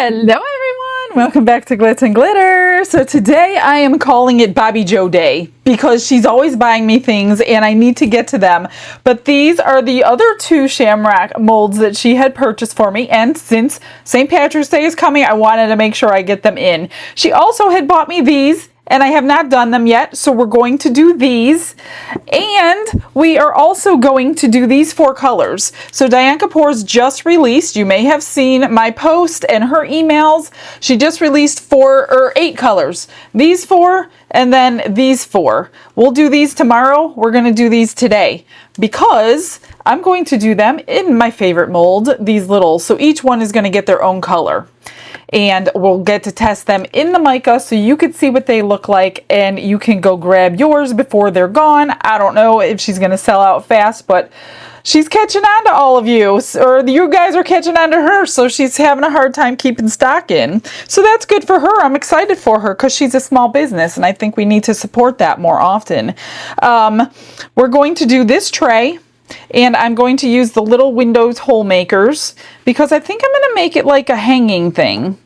Hello everyone, welcome back to Glitz and Glitter. So today I am calling it Bobby Joe Day because she's always buying me things and I need to get to them. But these are the other two shamrock molds that she had purchased for me, and since St. Patrick's Day is coming, I wanted to make sure I get them in. She also had bought me these and I have not done them yet, so we're going to do these. And we are also going to do these 4 colors. So Dianka Pours just released, you may have seen my post and her emails, she just released 8 colors. These 4 and then these 4. We'll do these tomorrow, we're going to do these today because I'm going to do them in my favorite mold, these little, so each one is going to get their own color. And we'll get to test them in the mica so you can see what they look like and you can go grab yours before they're gone. I don't know if she's going to sell out fast, but she's catching on to all of you, or you guys are catching on to her, so she's having a hard time keeping stock in. So that's good for her. I'm excited for her because she's a small business and I think we need to support that more often. We're going to do this tray. And I'm going to use the little windows hole makers because I think I'm going to make it like a hanging thing.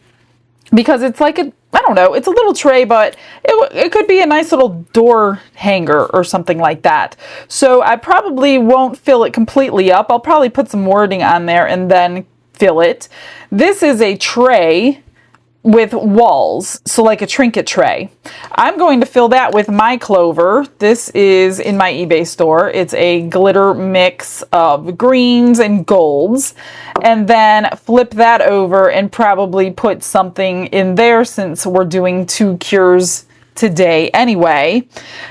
Because it's like I don't know, it's a little tray, but it could be a nice little door hanger or something like that. So I probably won't fill it completely up. I'll probably put some wording on there and then fill it. This is a tray with walls, so like a trinket tray. I'm going to fill that with my clover. This is in my eBay store. It's a glitter mix of greens and golds, and then flip that over and probably put something in there since we're doing 2 cures today anyway.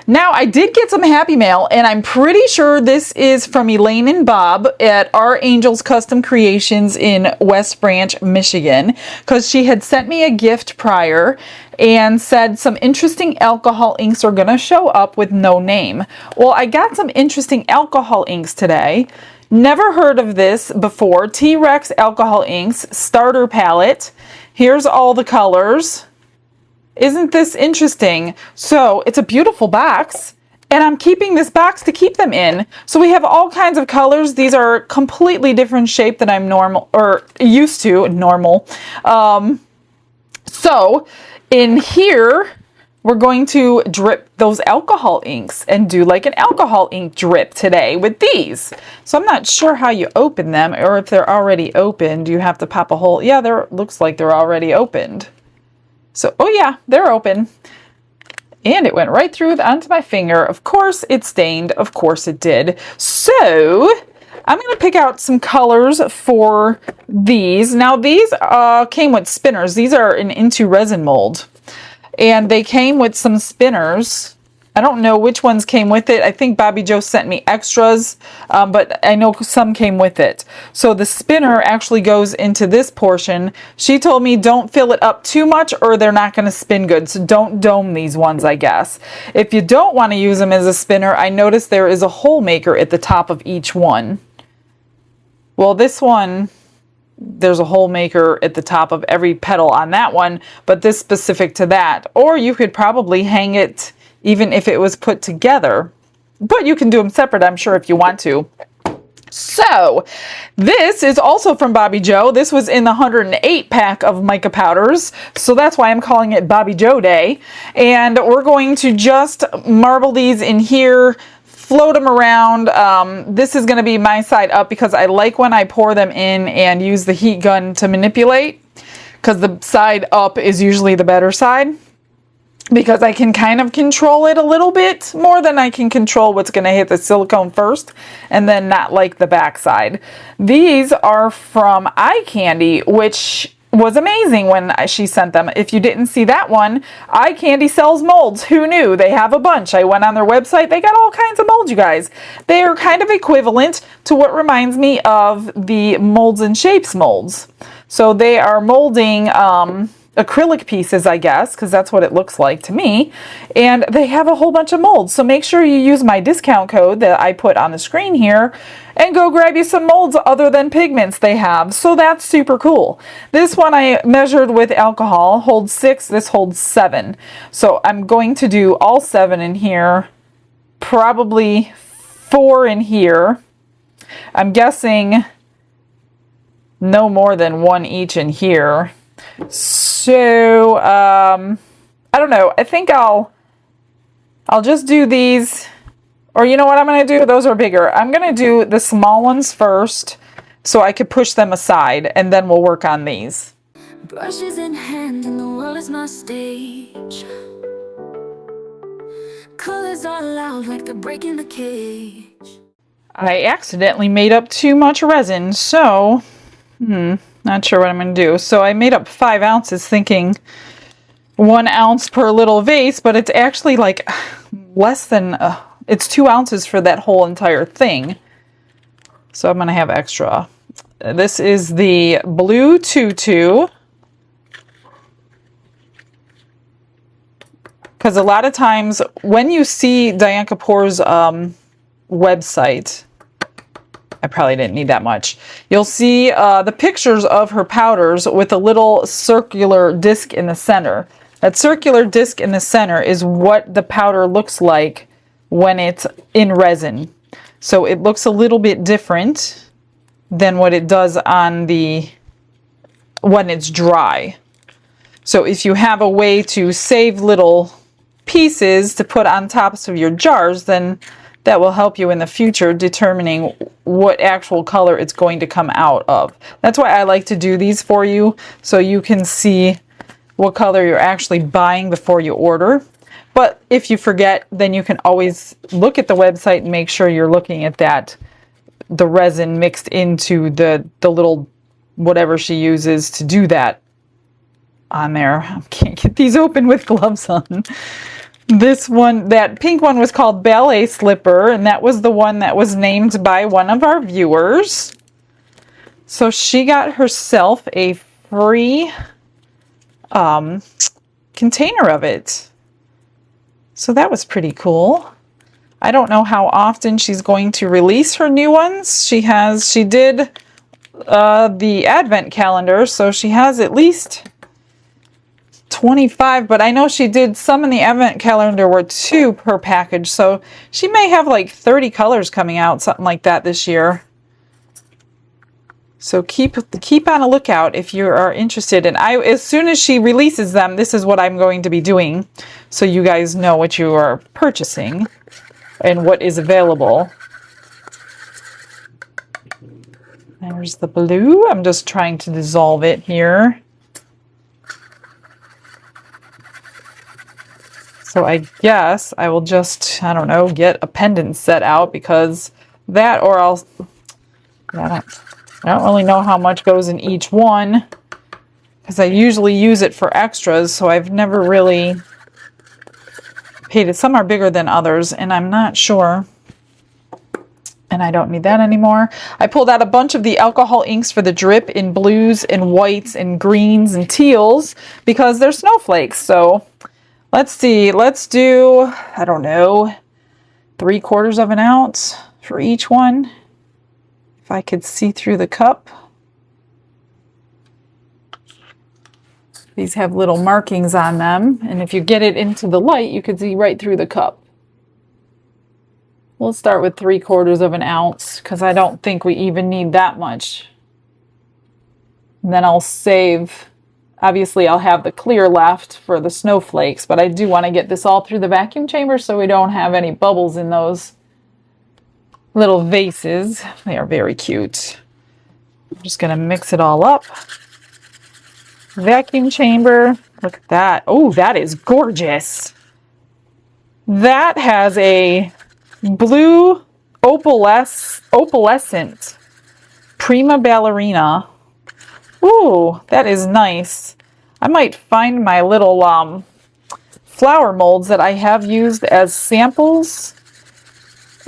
Now I did get some happy mail and I'm pretty sure this is from Elaine and Bob at Our Angels Custom Creations in West Branch, Michigan, because she had sent me a gift prior and said some interesting alcohol inks are gonna show up with no name. Well, I got some interesting alcohol inks today. Never heard of this before. T-Rex alcohol inks starter palette. Here's all the colors. Isn't this interesting? So it's a beautiful box and I'm keeping this box to keep them in. So we have all kinds of colors. These are completely different shape than I'm used to normal. So in here, we're going to drip those alcohol inks and do like an alcohol ink drip today with these. So I'm not sure how you open them or if they're already opened. You have to pop a hole. Yeah, looks like they're already opened. So, oh yeah, they're open. And it went right through onto my finger. Of course it stained. Of course it did. So, I'm going to pick out some colors for these. Now, these came with spinners. These are an Into resin mold. And they came with some spinners. I don't know which ones came with it. I think Bobby Joe sent me extras, but I know some came with it. So the spinner actually goes into this portion. She told me don't fill it up too much or they're not going to spin good. So don't dome these ones, I guess. If you don't want to use them as a spinner, I noticed there is a hole maker at the top of each one. Well, this one, there's a hole maker at the top of every petal on that one, but this specific to that. Or you could probably hang it even if it was put together, but you can do them separate, I'm sure, if you want to. So this is also from Bobby Joe. This was in the 108 pack of mica powders, so that's why I'm calling it Bobby Joe Day. And we're going to just marble these in here, float them around. This is going to be my side up because I like when I pour them in and use the heat gun to manipulate, because the side up is usually the better side, because I can kind of control it a little bit more than I can control what's going to hit the silicone first, and then not like the back side. These are from Eye Candy, which was amazing when she sent them. If you didn't see that one, Eye Candy sells molds. Who knew? They have a bunch. I went on their website. They got all kinds of molds, you guys. They are kind of equivalent to what reminds me of the Molds and Shapes molds. So they are molding acrylic pieces, I guess, because that's what it looks like to me, and they have a whole bunch of molds. So make sure you use my discount code that I put on the screen here and go grab you some molds other than pigments they have. So that's super cool. This one I measured with alcohol, holds 6, this holds 7. So I'm going to do all 7 in here, probably 4 in here. I'm guessing no more than 1 each in here. So, I don't know. I think I'll just do these, or you know what I'm going to do? Those are bigger. I'm going to do the small ones first so I could push them aside, and then we'll work on these. Brushes in hand and the world is my stage. Colors are loud like they're breaking the cage. I accidentally made up too much resin, so not sure what I'm going to do. So I made up 5 ounces thinking 1 ounce per little vase, but it's actually like less than, it's 2 ounces for that whole entire thing. So I'm going to have extra. This is the blue tutu. Because a lot of times when you see Dianka Pour's website, I probably didn't need that much. You'll see the pictures of her powders with a little circular disc in the center. That circular disc in the center is what the powder looks like when it's in resin. So it looks a little bit different than what it does on when it's dry. So if you have a way to save little pieces to put on tops of your jars, then that will help you in the future determining what actual color it's going to come out of. That's why I like to do these for you, so you can see what color you're actually buying before you order. But if you forget, then you can always look at the website and make sure you're looking at the resin mixed into the little whatever she uses to do that on there. I can't get these open with gloves on. This one, that pink one, was called Ballet Slipper, and that was the one that was named by one of our viewers. So she got herself a free container of it. So that was pretty cool. I don't know how often she's going to release her new ones. She did the advent calendar, so she has at least 25, but I know she did some in the advent calendar were 2 per package, so she may have like 30 colors coming out, something like that this year. So keep on a lookout if you are interested. And as soon as she releases them, this is what I'm going to be doing, so you guys know what you are purchasing and what is available. There's the blue. I'm just trying to dissolve it here. So I guess I will just, I don't know, get a pendant set out, because that, or I don't really know how much goes in each one, because I usually use it for extras, so I've never really paid it. Some are bigger than others, and I'm not sure. And I don't need that anymore. I pulled out a bunch of the alcohol inks for the drip in blues and whites and greens and teals, because they're snowflakes. So let's see, let's do, I don't know, 3/4 of an ounce for each one. If I could see through the cup. These have little markings on them, and if you get it into the light, you could see right through the cup. We'll start with 3/4 of an ounce, because I don't think we even need that much. And then I'll save, obviously I'll have the clear left for the snowflakes, but I do want to get this all through the vacuum chamber so we don't have any bubbles in those little vases. They are very cute. I'm just going to mix it all up. Vacuum chamber. Look at that. Oh, that is gorgeous. That has a blue opalescent Prima Ballerina. Ooh, that is nice. I might find my little flower molds that I have used as samples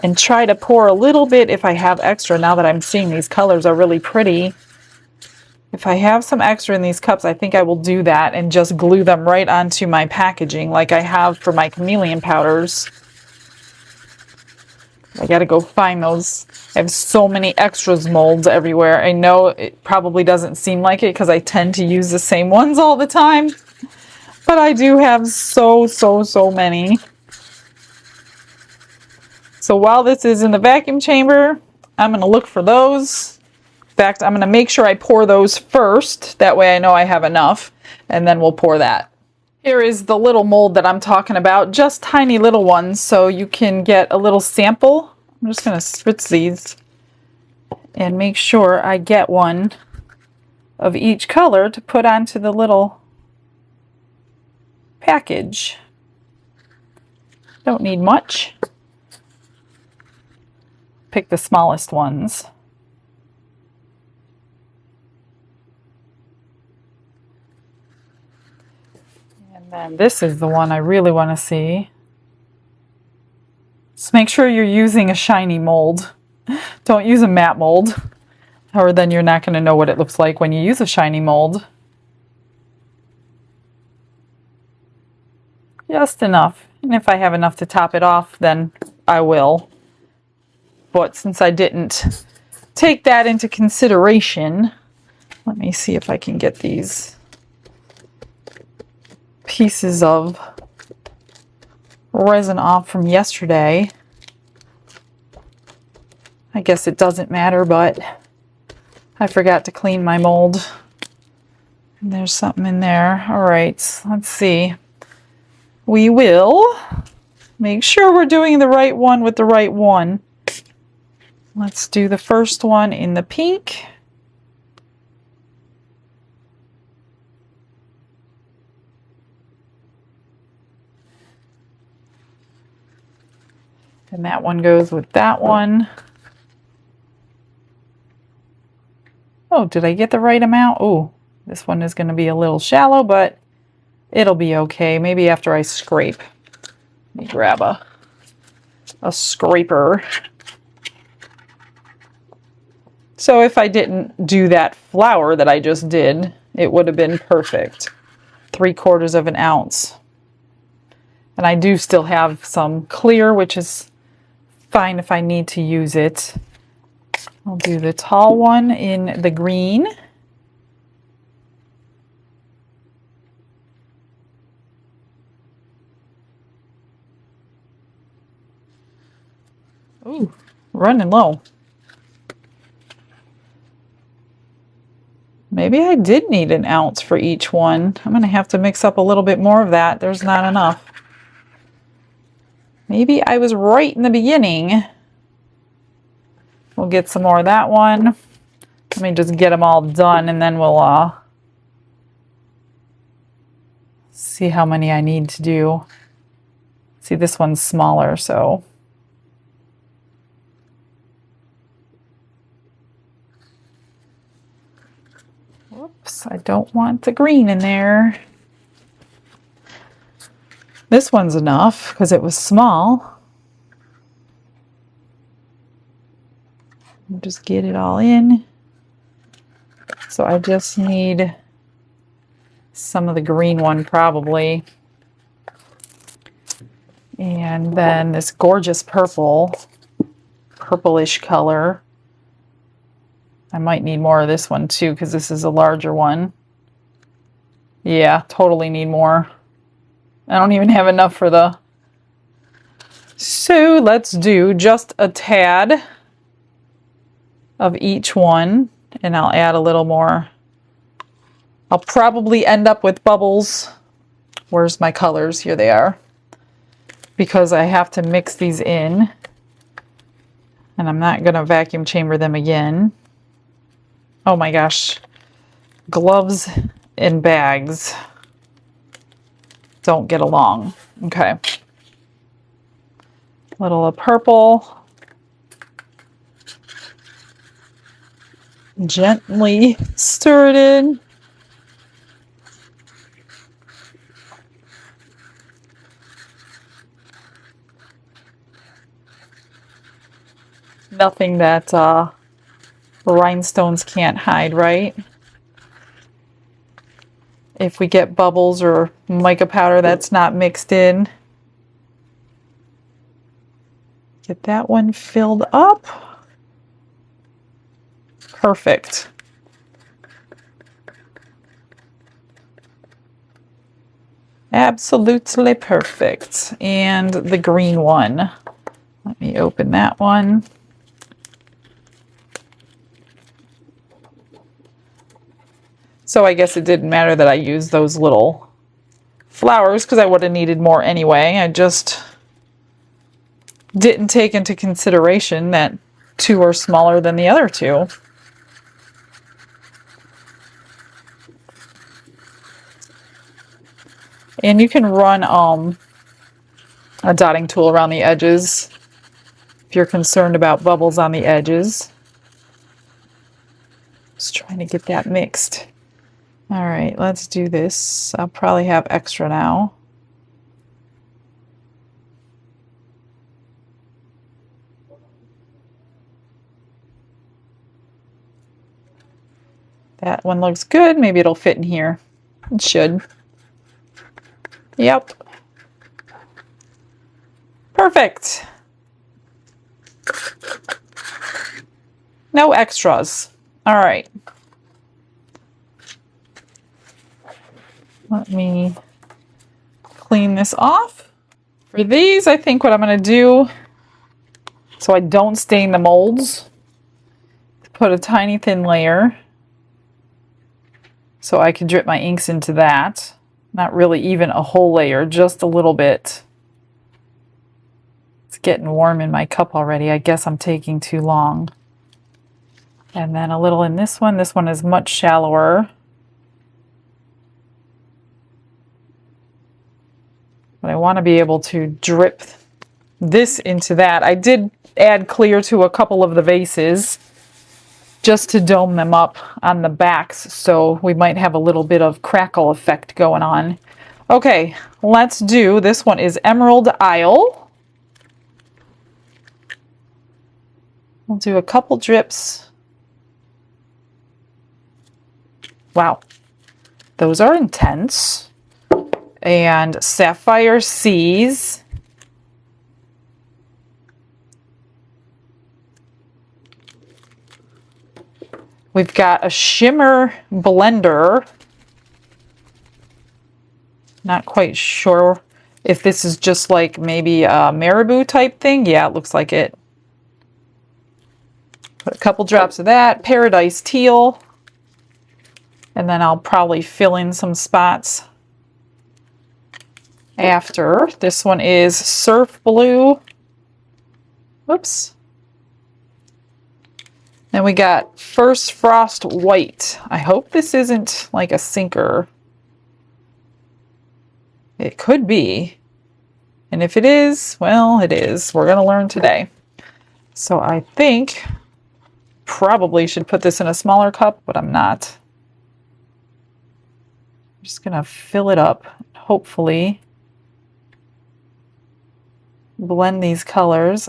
and try to pour a little bit if I have extra, now that I'm seeing these colors are really pretty. If I have some extra in these cups, I think I will do that and just glue them right onto my packaging like I have for my chameleon powders. I gotta go find those. I have so many extras molds everywhere. I know it probably doesn't seem like it because I tend to use the same ones all the time, but I do have so many. So while this is in the vacuum chamber, I'm gonna look for those fact, I'm going to make sure I pour those first. That way I know I have enough, and then we'll pour that. Here is the little mold that I'm talking about, just tiny little ones, so you can get a little sample. I'm just going to spritz these and make sure I get one of each color to put onto the little package. Don't need much. Pick the smallest ones. And then this is the one I really want to see. Just make sure you're using a shiny mold. Don't use a matte mold, or then you're not going to know what it looks like when you use a shiny mold. Just enough. And if I have enough to top it off, then I will. But since I didn't take that into consideration, let me see if I can get these pieces of resin off from yesterday. I guess it doesn't matter, but I forgot to clean my mold. And there's something in there. All right, let's see. We will make sure we're doing the right one with the right one. Let's do the first one in the pink. And that one goes with that one. Oh, did I get the right amount? Oh, this one is going to be a little shallow, but it'll be okay. Maybe after I scrape. Let me grab a scraper. So if I didn't do that flower that I just did, it would have been perfect. 3/4 of an ounce. And I do still have some clear, which is fine if I need to use it. I'll do the tall one in the green. Ooh, running low. Maybe I did need an ounce for each one. I'm going to have to mix up a little bit more of that. There's not enough. Maybe I was right in the beginning. We'll get some more of that one. Let me just get them all done, and then we'll see how many I need to do. See, this one's smaller, so. Whoops, I don't want the green in there. This one's enough because it was small. Just get it all in. So I just need some of the green one probably. And then this gorgeous purplish color. I might need more of this one too because this is a larger one. Yeah, totally need more. I don't even have enough for the... So let's do just a tad of each one, and I'll add a little more. I'll probably end up with bubbles. Where's my colors? Here they are. Because I have to mix these in, and I'm not going to vacuum chamber them again. Oh my gosh. Gloves and bags don't get along. Okay. Little of purple. Gently stir it in. Nothing that rhinestones can't hide, right? If we get bubbles or mica powder that's not mixed in. Get that one filled up. Perfect. Absolutely perfect. And the green one. Let me open that one. So I guess it didn't matter that I used those little flowers because I would have needed more anyway. I just didn't take into consideration that 2 are smaller than the other 2. And you can run a dotting tool around the edges if you're concerned about bubbles on the edges. Just trying to get that mixed. All right, let's do this. I'll probably have extra now. That one looks good. Maybe it'll fit in here. It should. Yep. Perfect. No extras. All right. Let me clean this off. For these, I think what I'm going to do, so I don't stain the molds, put a tiny thin layer so I can drip my inks into that. Not really even a whole layer, just a little bit. It's getting warm in my cup already. I guess I'm taking too long. And then a little in this one. This one is much shallower. But I want to be able to drip this into that. I did add clear to a couple of the vases just to dome them up on the backs, so we might have a little bit of crackle effect going on. Okay, let's do, this one is Emerald Isle. We'll do a couple drips. Wow, those are intense. And Sapphire Seas. We've got a shimmer blender. Not quite sure if this is just like maybe a marabou type thing. Yeah, it looks like it. Put a couple drops of that. Paradise Teal. And then I'll probably fill in some spots after. This one is Surf Blue. Whoops. Then we got First Frost White. I hope this isn't like a sinker. It could be. And if it is, well, it is. We're going to learn today. So I think probably should put this in a smaller cup, but I'm not. I'm just going to fill it up. Hopefully blend these colors.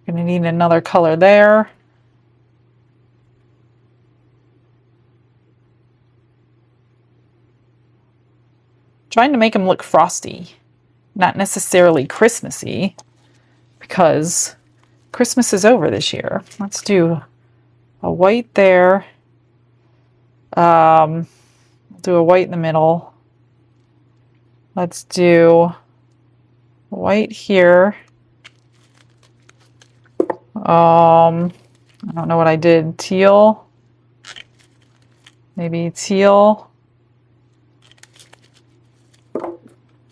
Going to need another color there. Trying to make them look frosty, not necessarily Christmassy, because Christmas is over this year. Let's do a white there. Do a white in the middle. Let's do white here. I don't know what I did. Teal. Maybe teal.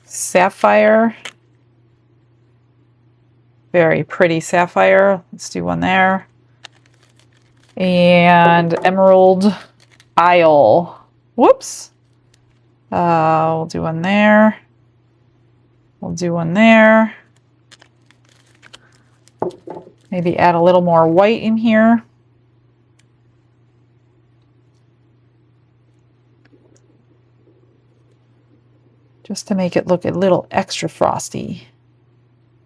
Sapphire. Very pretty sapphire. Let's do one there. And Emerald Isle. Whoops. We'll do one there. We'll do one there. Maybe add a little more white in here. Just to make it look a little extra frosty.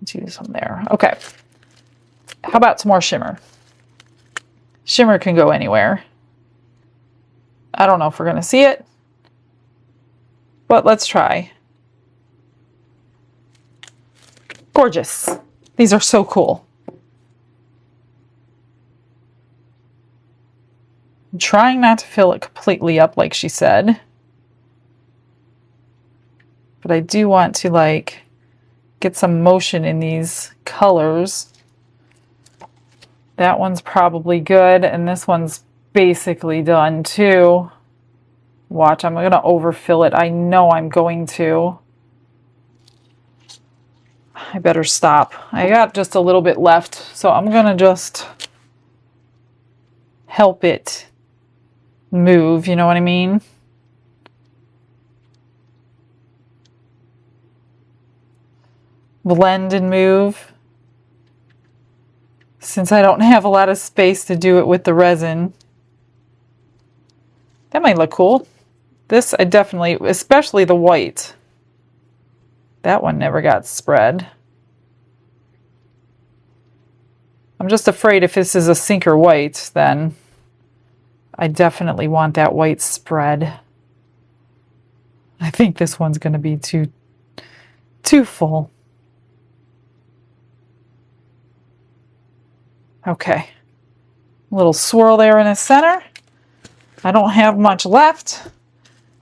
Let's do some there. Okay. How about some more shimmer? Shimmer can go anywhere. I don't know if we're going to see it, but let's try. Gorgeous. These are so cool. I'm trying not to fill it completely up like she said. But I do want to like get some motion in these colors. That one's probably good, and this one's basically done too. Watch, I'm going to overfill it. I know I'm going to. I better stop. I got just a little bit left, so I'm going to just help it move, you know what I mean? Blend and move. Since I don't have a lot of space to do it with the resin. That might look cool. This I definitely, especially the white. That one never got spread. I'm just afraid if this is a sinker white, then I definitely want that white spread. I think this one's going to be too full. Okay. A little swirl there in the center. I don't have much left.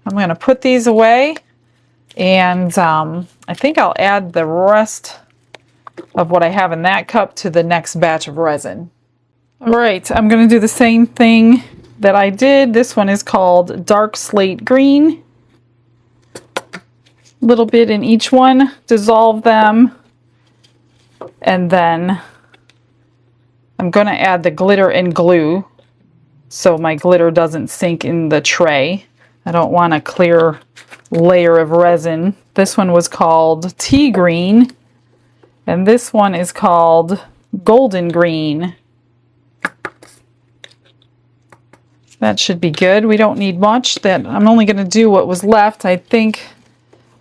I'm going to put these away, and I think I'll add the rest of what I have in that cup to the next batch of resin. All right, I'm going to do the same thing that I did. This one is called Dark Slate Green. A little bit in each one, dissolve them, and then I'm going to add the glitter and glue so my glitter doesn't sink in the tray. I don't want a clear layer of resin. This one was called Tea Green, and this one is called Golden Green. That should be good. We don't need much. That I'm only going to do what was left. I think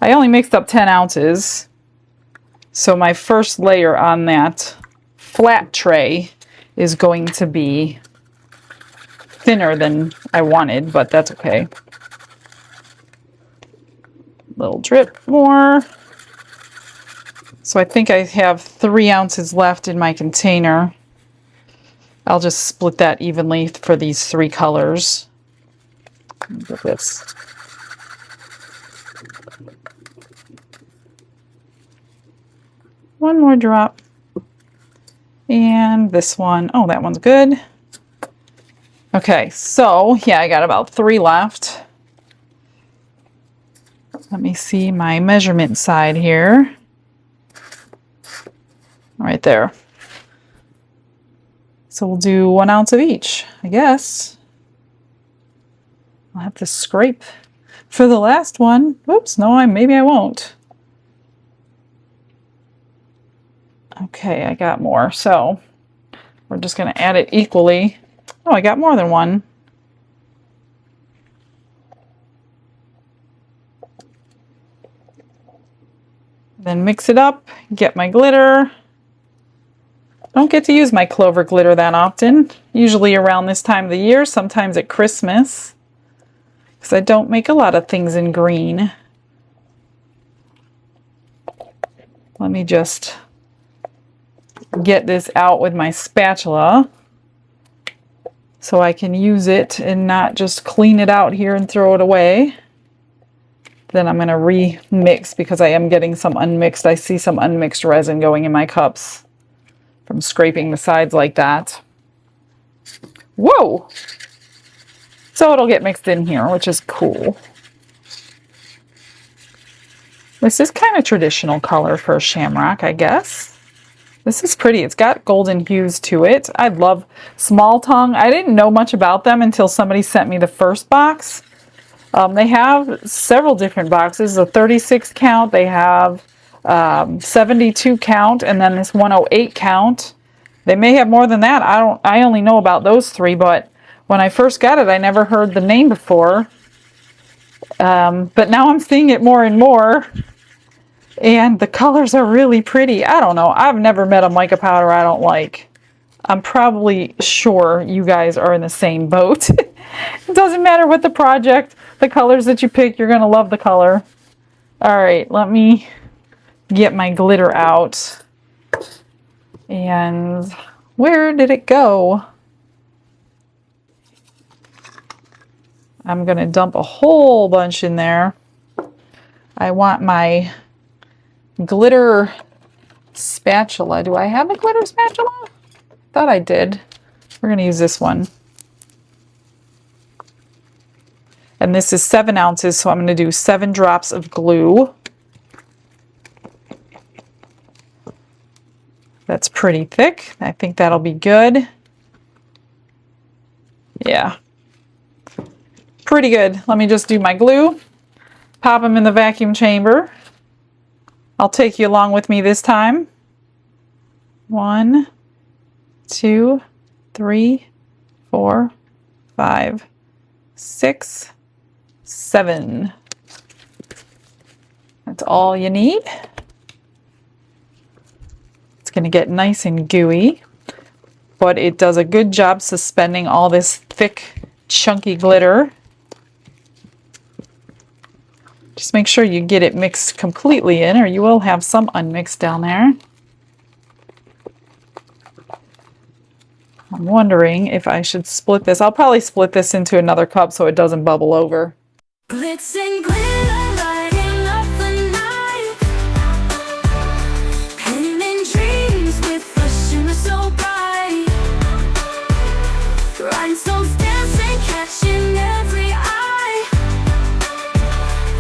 I only mixed up 10 ounces. So my first layer on that flat tray is going to be thinner than I wanted, but that's okay. Little drip more. So I think I have 3 ounces left in my container. I'll just split that evenly for these 3 colors. Look at this. One more drop. And this one. Oh, that one's good. Okay, so yeah, I got about 3 left. Let me see my measurement side here. Right there. So we'll do 1 ounce of each, I guess. I'll have to scrape for the last one. Whoops, no, maybe I won't. Okay, I got more, so we're just going to add it equally. Oh, I got more than 1. Then mix it up, get my glitter. Don't get to use my clover glitter that often, usually around this time of the year, sometimes at Christmas, because I don't make a lot of things in green. Let me just get this out with my spatula so I can use it and not just clean it out here and throw it away. Then I'm going to remix because I am getting some unmixed. I see some unmixed resin going in my cups from scraping the sides like that. Whoa! So it'll get mixed in here, which is cool. This is kind of traditional color for a shamrock, I guess. This is pretty. It's got golden hues to it. I love small tongue. I didn't know much about them until somebody sent me the first box. They have several different boxes, a 36 count, they have 72 count, and then this 108 count. They may have more than that. I only know about those 3, but when I first got it, I never heard the name before. But now I'm seeing it more and more, and the colors are really pretty. I don't know. I've never met a mica powder I don't like. I'm probably sure you guys are in the same boat. It doesn't matter what the project, the colors that you pick, you're going to love the color. All right, let me get my glitter out. And where did it go? I'm going to dump a whole bunch in there. I want my glitter spatula. Do I have a glitter spatula? Thought I did. We're going to use this one. And this is 7 ounces, so I'm going to do 7 drops of glue. That's pretty thick. I think that'll be good. Yeah. Pretty good. Let me just do my glue. Pop them in the vacuum chamber. I'll take you along with me this time. 1, 2, 3, 4, 5, 6, 7. That's all you need. It's going to get nice and gooey, but it does a good job suspending all this thick, chunky glitter. Just make sure you get it mixed completely in, or you will have some unmixed down there. I'm wondering if I should split this. I'll probably split this into another cup so it doesn't bubble over. Glitz and glitter, lighting up the night. Painting dreams with a shimmer so bright. Rhinestones dancing, catching every eye.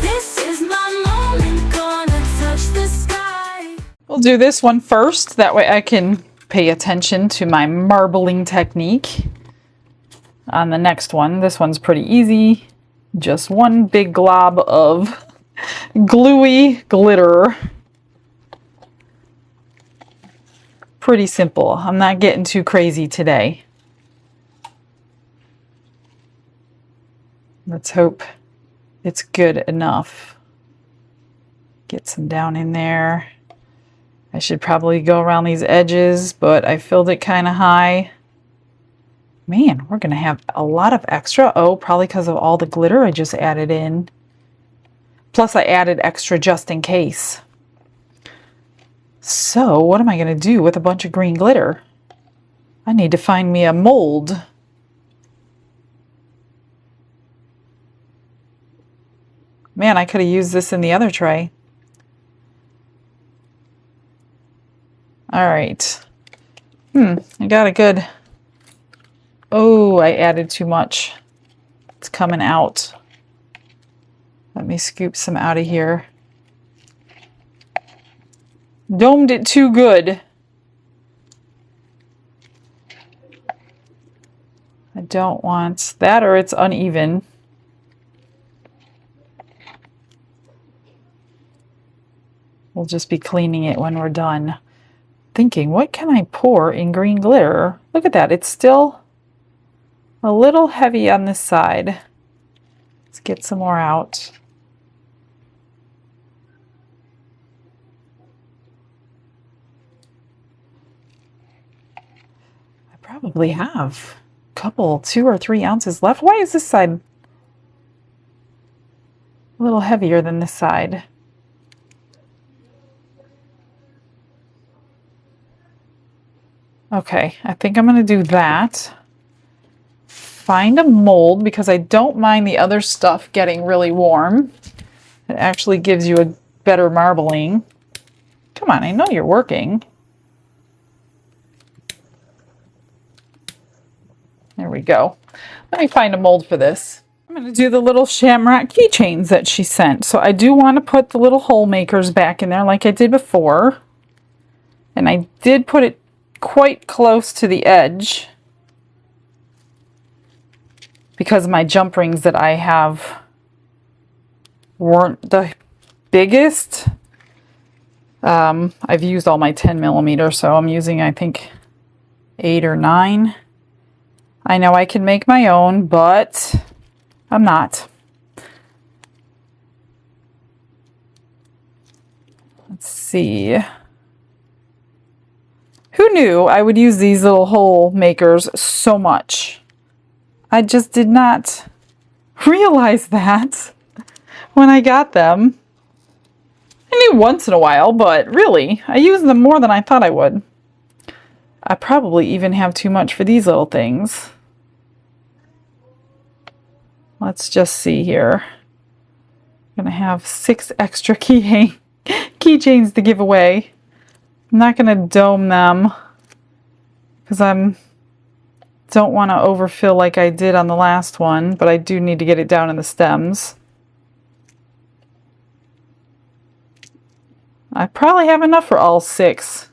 This is my moment, gonna touch the sky. We'll do this one first. That way I can pay attention to my marbling technique on the next one. This one's pretty easy. Just one big glob of gluey glitter. Pretty simple. I'm not getting too crazy today. Let's hope it's good enough. Get some down in there. I should probably go around these edges, but I filled it kind of high. Man, we're going to have a lot of extra. Oh, probably because of all the glitter I just added in. Plus I added extra just in case. So what am I going to do with a bunch of green glitter? I need to find me a mold. Man, I could have used this in the other tray. All right. I got a good... Oh, I added too much. It's coming out. Let me scoop some out of here. Domed it too good. I don't want that, or it's uneven. We'll just be cleaning it when we're done. Thinking, what can I pour in green glitter? Look at that, it's still a little heavy on this side. Let's get some more out. I probably have a couple, 2 or 3 ounces left. Why is this side a little heavier than this side? Okay, I think I'm going to do that. Find a mold, because I don't mind the other stuff getting really warm. It actually gives you a better marbling. Come on, I know you're working. There we go. Let me find a mold for this. I'm going to do the little shamrock keychains that she sent. So I do want to put the little hole makers back in there like I did before. And I did put it quite close to the edge, because my jump rings that I have weren't the biggest. I've used all my 10mm, so I'm using, I think, 8 or 9. I know I can make my own, but I'm not. Let's see. Who knew I would use these little hole makers so much? I just did not realize that when I got them. I knew once in a while, but really, I use them more than I thought I would. I probably even have too much for these little things. Let's just see here. I'm going to have 6 extra keychains to give away. I'm not going to dome them because I'm Don't want to overfill like I did on the last one, but I do need to get it down in the stems. I probably have enough for all 6.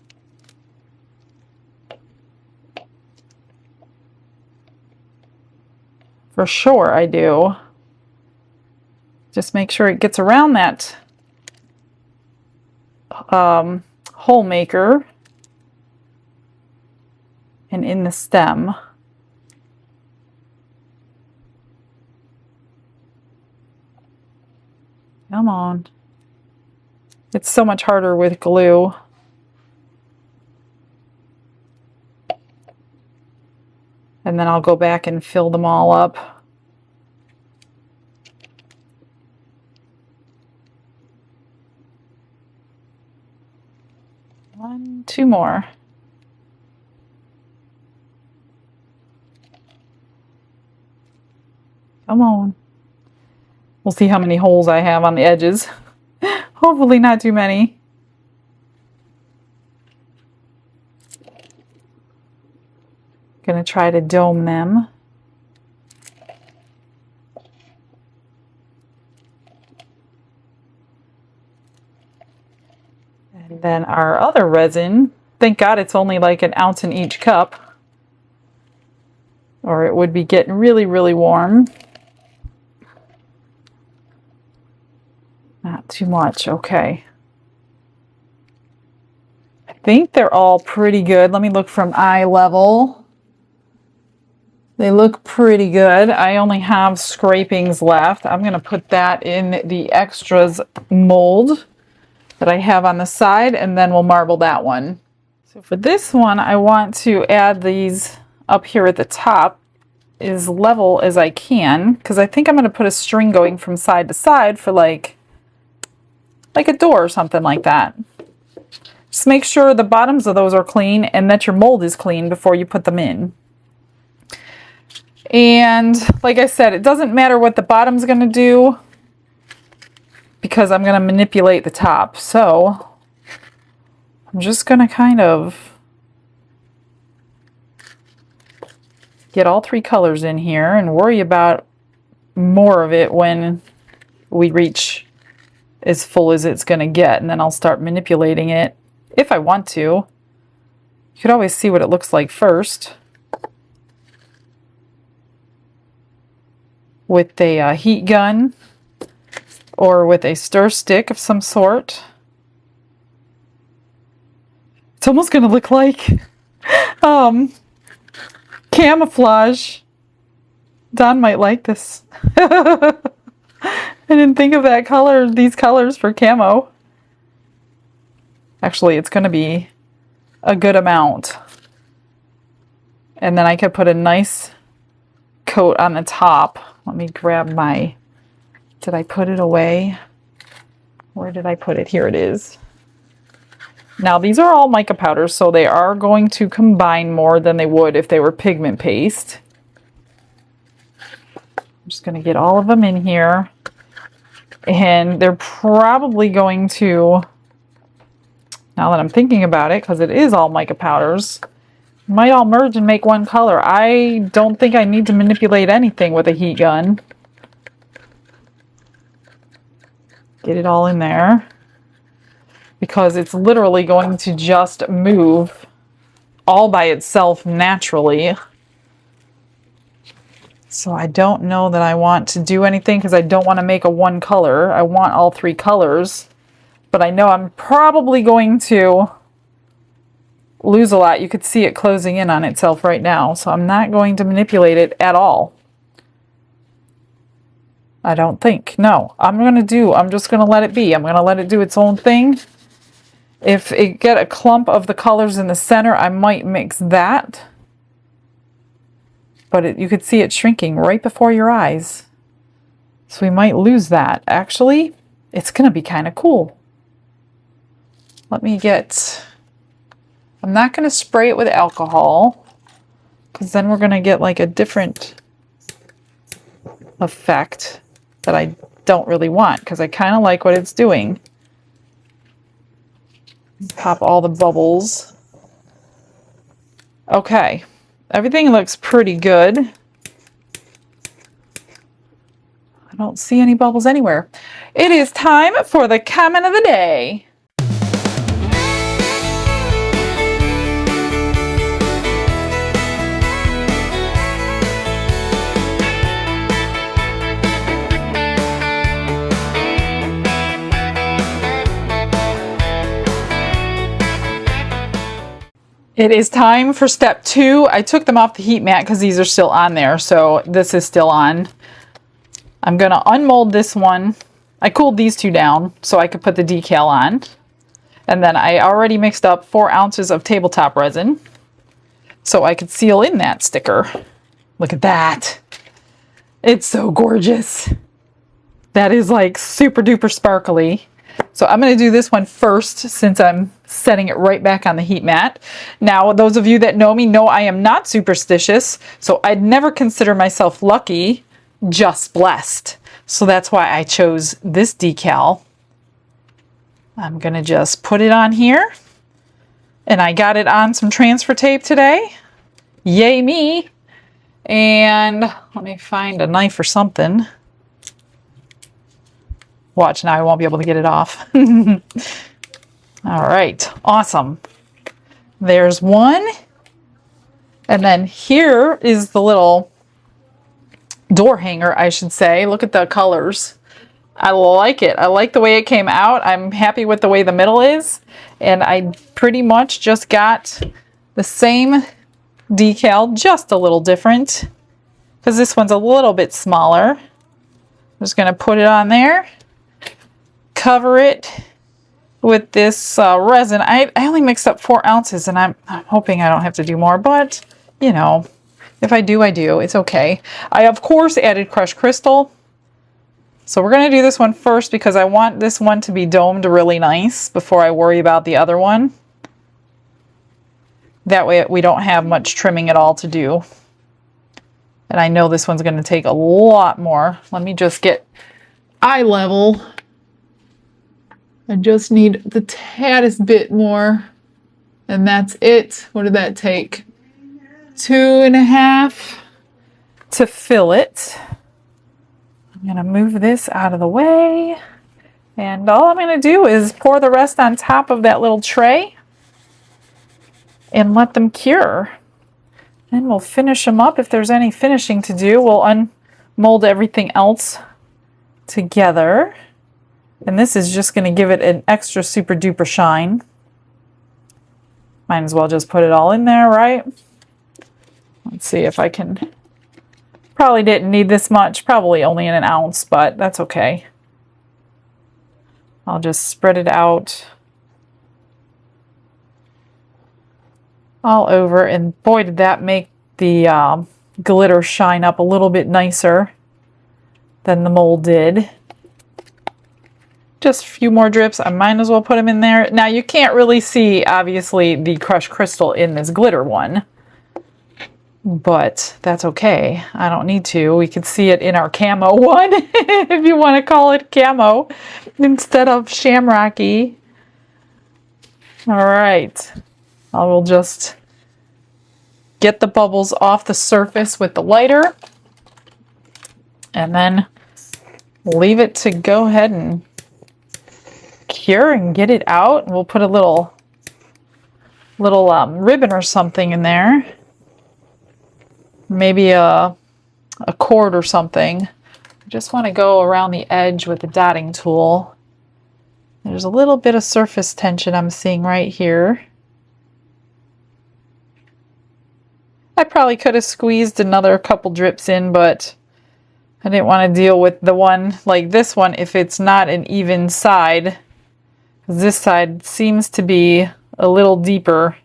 For sure I do. Just make sure it gets around that hole maker and in the stem. Come on. It's so much harder with glue. And then I'll go back and fill them all up. One, 2 more. Come on. We'll see how many holes I have on the edges. Hopefully not too many. Gonna try to dome them. And then our other resin, thank God it's only like an ounce in each cup, or it would be getting really, really warm. Not too much, okay. I think they're all pretty good. Let me look from eye level. They look pretty good. I only have scrapings left. I'm going to put that in the extras mold that I have on the side, and then we'll marble that one. So for this one, I want to add these up here at the top as level as I can, because I think I'm going to put a string going from side to side for like a door or something like that. Just make sure the bottoms of those are clean and that your mold is clean before you put them in. And like I said, it doesn't matter what the bottom's going to do because I'm going to manipulate the top. So I'm just going to kind of get all 3 colors in here and worry about more of it when we reach as full as it's going to get, and then I'll start manipulating it if I want to. You could always see what it looks like first with a heat gun or with a stir stick of some sort. It's almost going to look like camouflage. Don might like this. I didn't think of that color, these colors for camo. Actually, it's going to be a good amount. And then I could put a nice coat on the top. Let me grab my, did I put it away? Where did I put it? Here it is. Now these are all mica powders, so they are going to combine more than they would if they were pigment paste. I'm just going to get all of them in here. And they're probably going to, now that I'm thinking about it, because it is all mica powders, might all merge and make one color. I don't think I need to manipulate anything with a heat gun. Get it all in there, because it's literally going to just move all by itself naturally. So I don't know that I want to do anything because I don't want to make a one color. I want all 3 colors. But I know I'm probably going to lose a lot. You could see it closing in on itself right now. So I'm not going to manipulate it at all. I don't think. No, I'm just going to let it be. I'm going to let it do its own thing. If it get a clump of the colors in the center, I might mix that. But you could see it shrinking right before your eyes. So we might lose that. Actually, it's going to be kind of cool. Let me get, I'm not going to spray it with alcohol, because then we're going to get like a different effect that I don't really want, because I kind of like what it's doing. Pop all the bubbles. Okay. everything looks pretty good. I don't see any bubbles anywhere. It is time for the comment of the day. It is time for step 2. I took them off the heat mat because these are still on there, so this is still on. I'm going to unmold this one. I cooled these two down so I could put the decal on. And then I already mixed up 4 ounces of tabletop resin so I could seal in that sticker. Look at that. It's so gorgeous. That is like super duper sparkly. So I'm going to do this one first since I'm setting it right back on the heat mat. Now, those of you that know me know I am not superstitious, so I'd never consider myself lucky, just blessed. So that's why I chose this decal. I'm going to just put it on here. And I got it on some transfer tape today. Yay me. And let me find a knife or something. Watch, now I won't be able to get it off. All right, awesome. There's one. And then here is the little door hanger, I should say. Look at the colors. I like it. I like the way it came out. I'm happy with the way the middle is. And I pretty much just got the same decal, just a little different. Because this one's a little bit smaller. I'm just going to put it on there. Cover it with this resin. I only mixed up 4 ounces, and I'm hoping I don't have to do more, but you know, if I do, I do. It's okay. I of course added crushed crystal. So we're going to do this one first because I want this one to be domed really nice before I worry about the other one. That way we don't have much trimming at all to do. And I know this one's going to take a lot more. Let me just get eye level. I just need the taddest bit more, and that's it. What did that take? 2.5 to fill it. I'm going to move this out of the way, and all I'm going to do is pour the rest on top of that little tray and let them cure. Then we'll finish them up. If there's any finishing to do, we'll unmold everything else together. And this is just going to give it an extra super duper shine. Might as well just put it all in there, right? Let's see if I can. Probably didn't need this much, probably only in 1 ounce, but that's okay. I'll just spread it out all over, and boy did that make the glitter shine up a little bit nicer than the mold did. Just a few more drips. I might as well put them in there. Now you can't really see, obviously, the crushed crystal in this glitter one, but that's okay. I don't need to. We can see it in our camo one, if you want to call it camo, instead of shamrocky. All right. I will just get the bubbles off the surface with the lighter, and then leave it to go ahead and cure and get it out. We'll put a little ribbon or something in there, maybe a cord or something. I just want to go around the edge with the dotting tool. There's a little bit of surface tension I'm seeing right here. I probably could have squeezed another couple drips in, but I didn't want to deal with the one like this one if it's not an even side. This side seems to be a little deeper,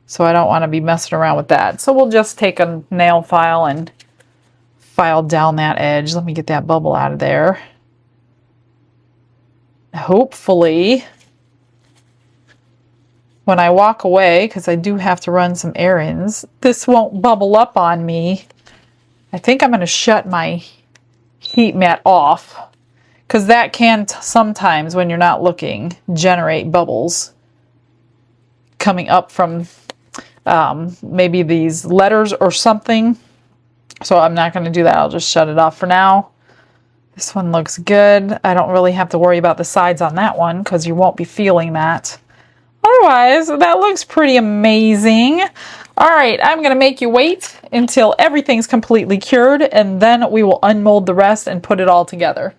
so I don't want to be messing around with that. So we'll just take a nail file and file down that edge. Let me get that bubble out of there. Hopefully, when I walk away, because I do have to run some errands, this won't bubble up on me. I think I'm going to shut my heat mat off, because that can sometimes, when you're not looking, generate bubbles coming up from maybe these letters or something. So I'm not going to do that. I'll just shut it off for now. This one looks good. I don't really have to worry about the sides on that one because you won't be feeling that. Otherwise, that looks pretty amazing. All right, I'm going to make you wait until everything's completely cured, and then we will unmold the rest and put it all together.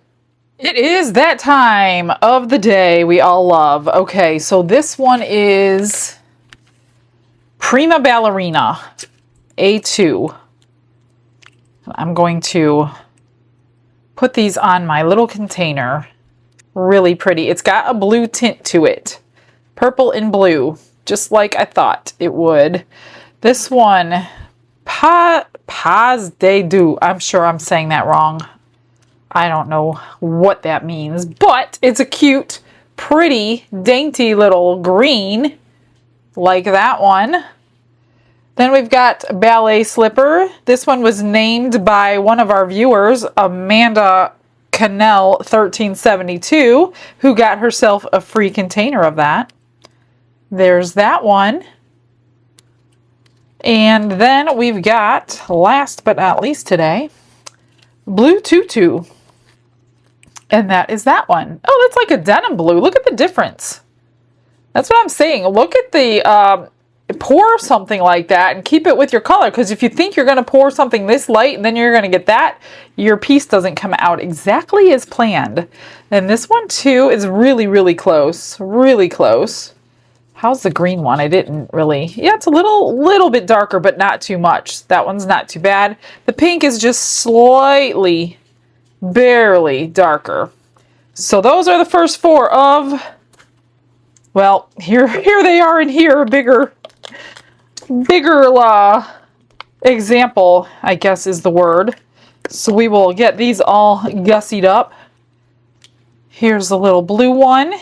It is that time of the day we all love. Okay, so this one is Prima Ballerina A2. I'm going to put these on my little container. Really pretty. It's got a blue tint to it. Purple and blue, just like I thought it would. This one, Paz de Du. I'm sure I'm saying that wrong. I don't know what that means, but it's a cute, pretty, dainty little green, like that one. Then we've got Ballet Slipper. This one was named by one of our viewers, Amanda Cannell 1372, who got herself a free container of that. There's that one. And then we've got, last but not least today, Blue Tutu. And that is that one. Oh, that's like a denim blue. Look at the difference. That's what I'm saying. Look at the, pour something like that and keep it with your color. Because if you think you're going to pour something this light and then you're going to get that, your piece doesn't come out exactly as planned. And this one too is really, really close. Really close. How's the green one? I didn't really. Yeah, it's a little bit darker, but not too much. That one's not too bad. The pink is just slightly, barely darker. So those are the first four of, well, here they are in here, a bigger example, I guess is the word. So we will get these all gussied up. Here's the little blue one.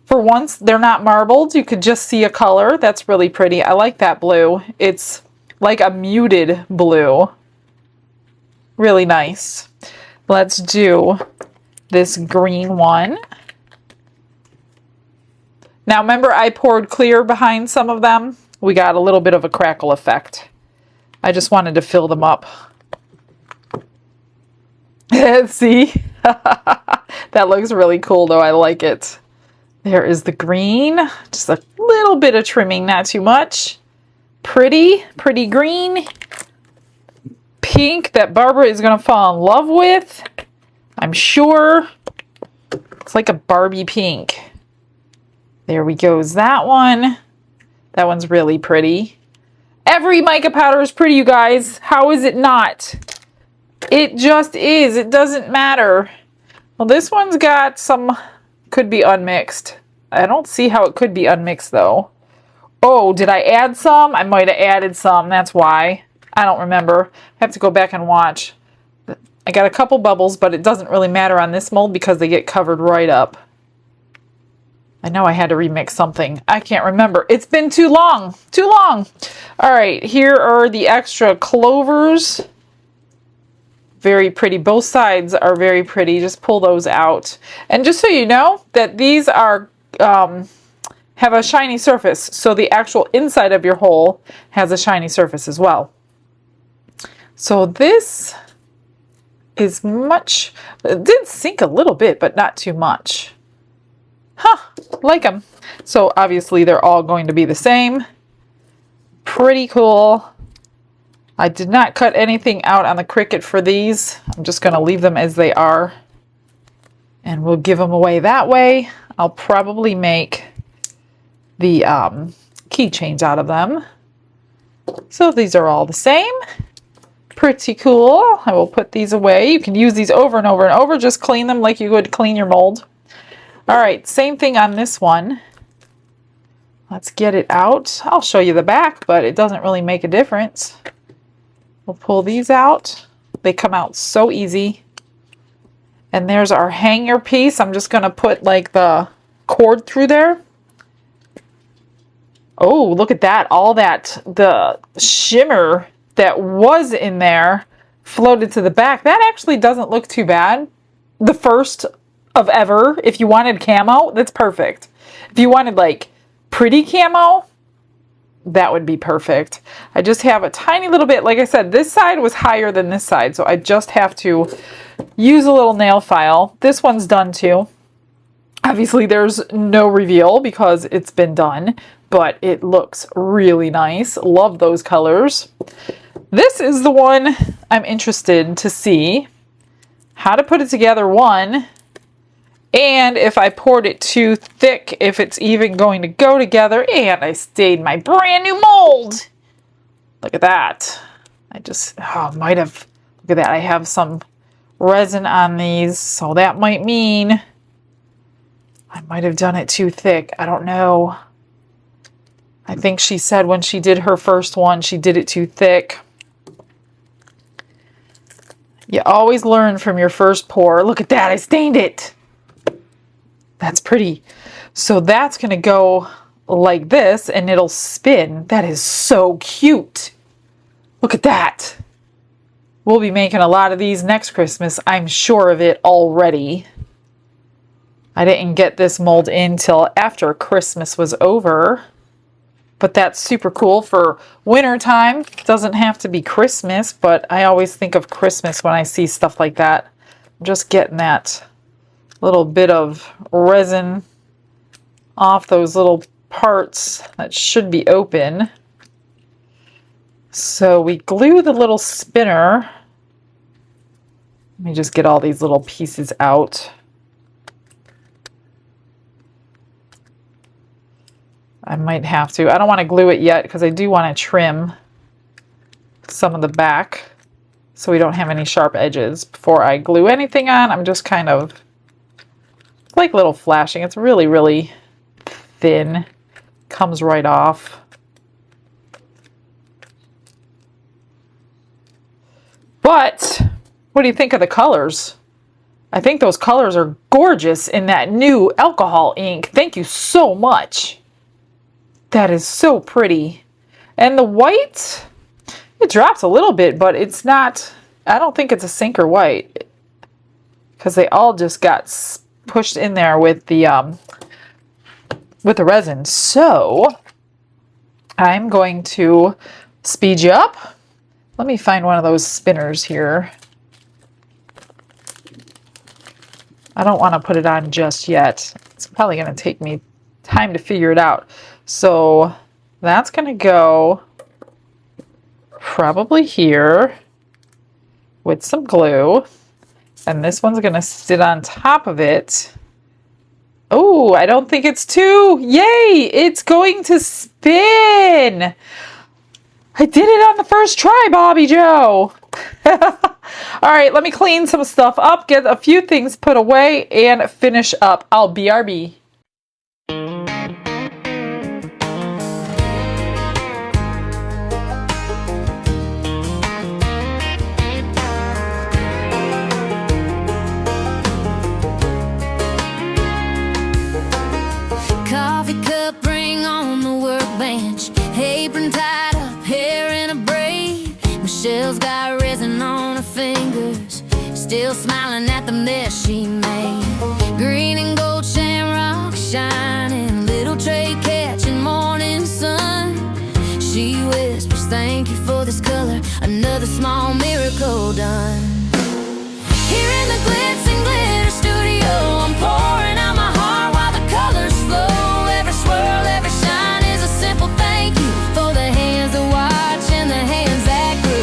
For once, they're not marbled. You could just see a color. That's really pretty. I like that blue. It's like a muted blue. Really nice. Let's do this green one. Now, remember I poured clear behind some of them? We got a little bit of a crackle effect. I just wanted to fill them up. See? That looks really cool, though. I like it. There is the green. Just a little bit of trimming, not too much. Pretty, pretty green. Pink that Barbara is going to fall in love with. I'm sure. It's like a Barbie pink. There we go. Is that one. That one's really pretty. Every mica powder is pretty, you guys. How is it not? It just is. It doesn't matter. Well, this one's got some... Could be unmixed. I don't see how it could be unmixed though. Oh, did I add some? I might have added some. That's why. I don't remember. I have to go back and watch. I got a couple bubbles, but it doesn't really matter on this mold because they get covered right up. I know I had to remix something. I can't remember. It's been too long. Too long. All right, here are the extra clovers. Very pretty. Both sides are very pretty. Just pull those out. And just so you know that these are have a shiny surface. So the actual inside of your hole has a shiny surface as well. So this is much, it did sink a little bit, but not too much. Huh, like them. So obviously they're all going to be the same. Pretty cool. I did not cut anything out on the Cricut for these. I'm just going to leave them as they are. And we'll give them away that way. I'll probably make the keychains out of them. So these are all the same. Pretty cool. I will put these away. You can use these over and over and over. Just clean them like you would clean your mold. All right, same thing on this one. Let's get it out. I'll show you the back, but it doesn't really make a difference. We'll pull these out. They come out so easy. And there's our hanger piece. I'm just going to put like the cord through there. Oh, look at that. All that, the shimmer that was in there floated to the back. That actually doesn't look too bad. The first of ever. If you wanted camo, that's perfect. If you wanted like pretty camo, that would be perfect. I just have a tiny little bit, like I said, this side was higher than this side, so I just have to use a little nail file. This one's done too. Obviously there's no reveal because it's been done, but it looks really nice. Love those colors. This is the one I'm interested to see how to put it together, one, and if I poured it too thick, if it's even going to go together. And I stayed my brand new mold. Look at that. I just might have, look at that. I have some resin on these, so that might mean I might have done it too thick. I don't know. I think she said when she did her first one, she did it too thick. You always learn from your first pour. Look at that, I stained it. That's pretty. So that's gonna go like this and it'll spin. That is so cute. Look at that. We'll be making a lot of these next Christmas. I'm sure of it already. I didn't get this mold in till after Christmas was over. But that's super cool for winter time. Doesn't have to be Christmas, but I always think of Christmas when I see stuff like that. I'm just getting that little bit of resin off those little parts that should be open. So we glue the little spinner. Let me just get all these little pieces out. I might have to. I don't want to glue it yet because I do want to trim some of the back so we don't have any sharp edges before I glue anything on. I'm just kind of like little flashing. It's really, really thin. Comes right off. But what do you think of the colors? I think those colors are gorgeous in that new alcohol ink. Thank you so much. That is so pretty. And the white, it drops a little bit, but it's not, I don't think it's a sinker white because they all just got pushed in there with the resin. So I'm going to speed you up. Let me find one of those spinners here. I don't want to put it on just yet. It's probably going to take me time to figure it out. So that's going to go probably here with some glue. And this one's going to sit on top of it. Oh, I don't think it's too. Yay! It's going to spin. I did it on the first try, Bobby Joe. All right, let me clean some stuff up, get a few things put away, and finish up. I'll BRB. Coffee cup, ring on the workbench, apron tied up, hair in a braid. Michelle's got resin on her fingers, still smiling at the mess she made. Green and gold shamrock shining, little tray catching morning sun. She whispers, thank you for this color, another small miracle done. Here in the glitz and glitter studio, I'm pouring out my heart while the colors flow. Every swirl, every shine is a simple thank you for the hands that watch and the hands that grew.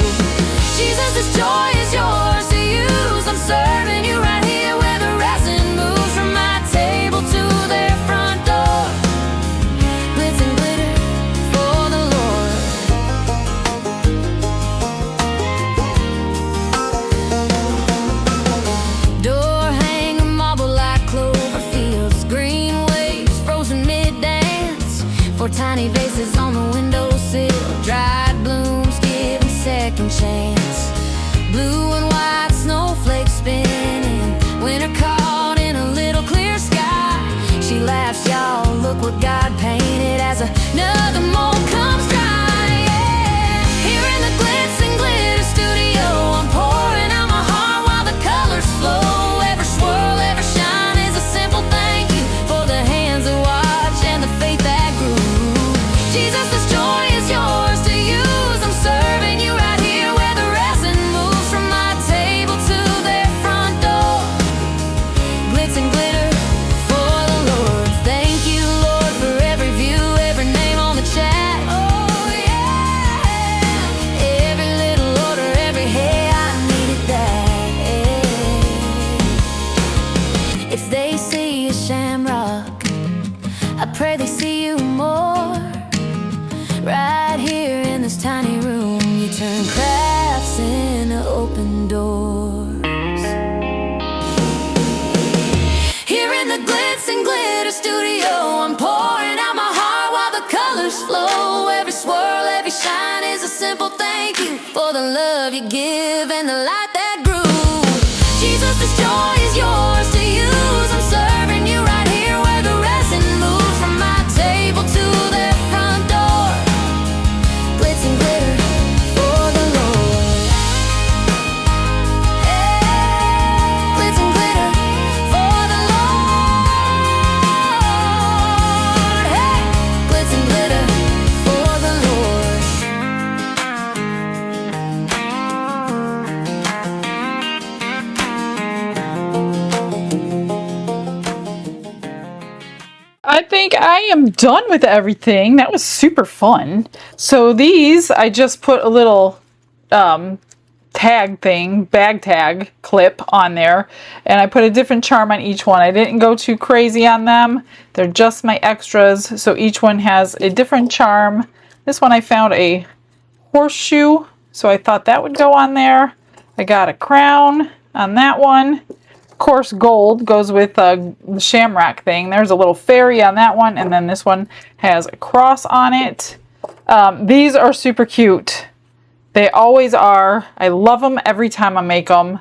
Jesus, this joy is yours to use. I'm serving you right here where the resin moves from my table to their front door. Glitz and glitter for the Lord. Door hanger, marble like clover fields, green waves, frozen mid-dance. Four tiny vases on the windowsill, dried blooms giving second chance. Blue and white snowflakes spinning, winter caught in a little clear sky. She laughs, y'all, look what God painted as another mold comes dry. Yeah. Here in the glitz and glitter studio, I'm pouring out my heart while the colors flow. Every swirl, every shine is a simple thank you for the hands that watch and the faith that grew. they see a shamrock, I pray they see you more. Right here in this tiny room, you turn crafts into open doors. Here in the glitz and glitter studio, I'm pouring out my heart while the colors flow. Every swirl, every shine is a simple thank you for the love you give and the light that grew. Jesus, this joy is yours to use. I'm serving you right here where the resin moves from my table to their front door. Glitz and glitter for the Lord. Hey, glitz and glitter for the Lord. Hey, glitz and glitter for the Lord. I think I am done with everything. That was super fun. So these, I just put a little tag thing, bag tag clip on there, and I put a different charm on each one. I didn't go too crazy on them. They're just my extras, so each one has a different charm. This one I found a horseshoe, so I thought that would go on there. I got a crown on that one. Of course, gold goes with the shamrock thing. There's a little fairy on that one, and then this one has a cross on it. These are super cute. They always are. I love them every time I make them.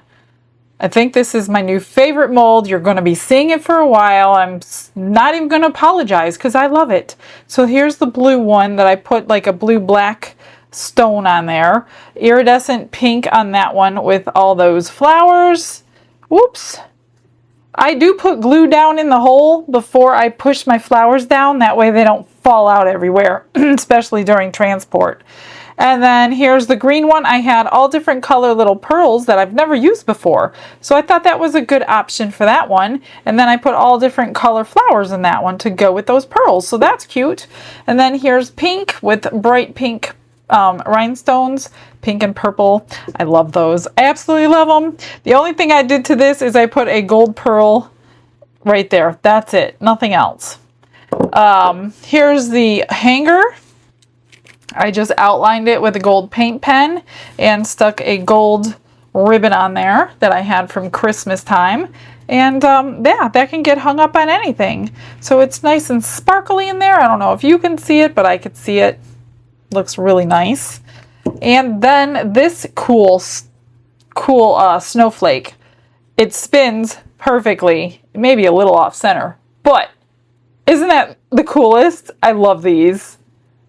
I think this is my new favorite mold. You're going to be seeing it for a while. I'm not even going to apologize because I love it. So here's the blue one that I put like a blue-black stone on there. Iridescent pink on that one with all those flowers. Whoops. I do put glue down in the hole before I push my flowers down. That way they don't fall out everywhere, especially during transport. And then here's the green one. I had all different color little pearls that I've never used before. So I thought that was a good option for that one. And then I put all different color flowers in that one to go with those pearls. So that's cute. And then here's pink with bright pink rhinestones, pink and purple. I love those. I absolutely love them. The only thing I did to this is I put a gold pearl right there. That's it. Nothing else. Here's the hanger. I just outlined it with a gold paint pen and stuck a gold ribbon on there that I had from Christmas time. And yeah, that can get hung up on anything. So it's nice and sparkly in there. I don't know if you can see it, but I could see it. Looks really nice. And then this cool snowflake. It spins perfectly, maybe a little off center, but isn't that the coolest? I love these.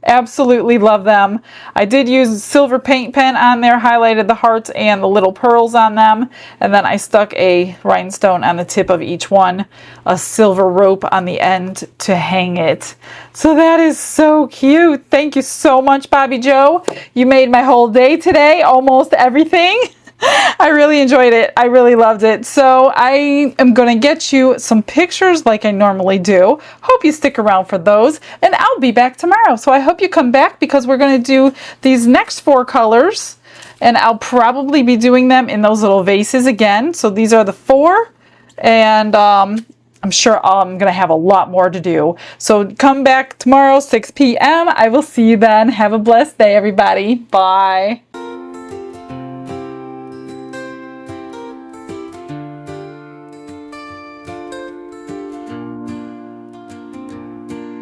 Absolutely love them. I did use a silver paint pen on there, highlighted the hearts and the little pearls on them, and then I stuck a rhinestone on the tip of each one, a silver rope on the end to hang it. So that is so cute. Thank you so much, Bobby Joe. You made my whole day today, almost everything. I really enjoyed it. I really loved it. So I am going to get you some pictures like I normally do. Hope you stick around for those. And I'll be back tomorrow. So I hope you come back because we're going to do these next 4 colors. And I'll probably be doing them in those little vases again. So these are the 4. And I'm sure I'm going to have a lot more to do. So come back tomorrow, 6 p.m. I will see you then. Have a blessed day, everybody. Bye.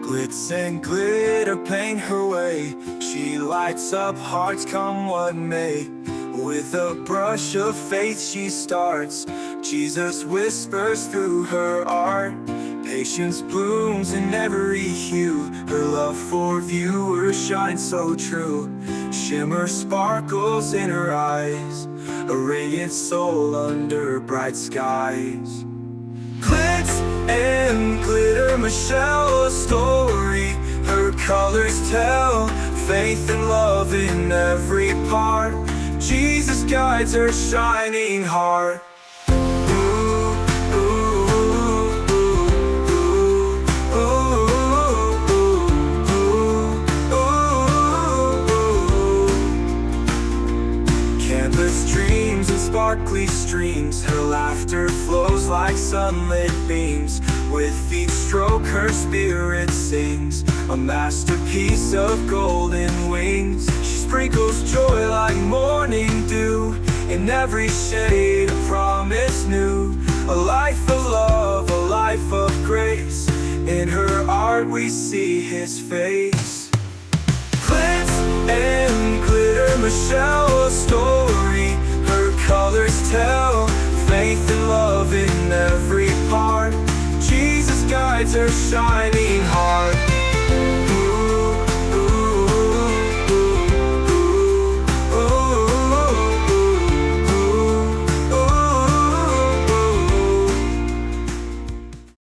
Glitz and glitter paint her way. She lights up hearts come what may. With a brush of faith she starts. Jesus whispers through her art. Patience blooms in every hue. Her love for viewers shines so true. Shimmer sparkles in her eyes. A radiant soul under bright skies. Glitz and glitter, Michelle, a story. Her colors tell faith and love in every part. Jesus guides her shining heart. Ooh, ooh, ooh, ooh, ooh, ooh, ooh. Canvas dreams and sparkly streams. Her laughter flows like sun sunlit beams. With each stroke her spirit sings, a masterpiece of golden wings. She sprinkles joy like morning dew, in every shade a promise new. A life of love, a life of grace, in her art we see his face. Glitz and glitter, Michelle, a story her colors tell. Faith and love in every part, Jesus guides her shining heart.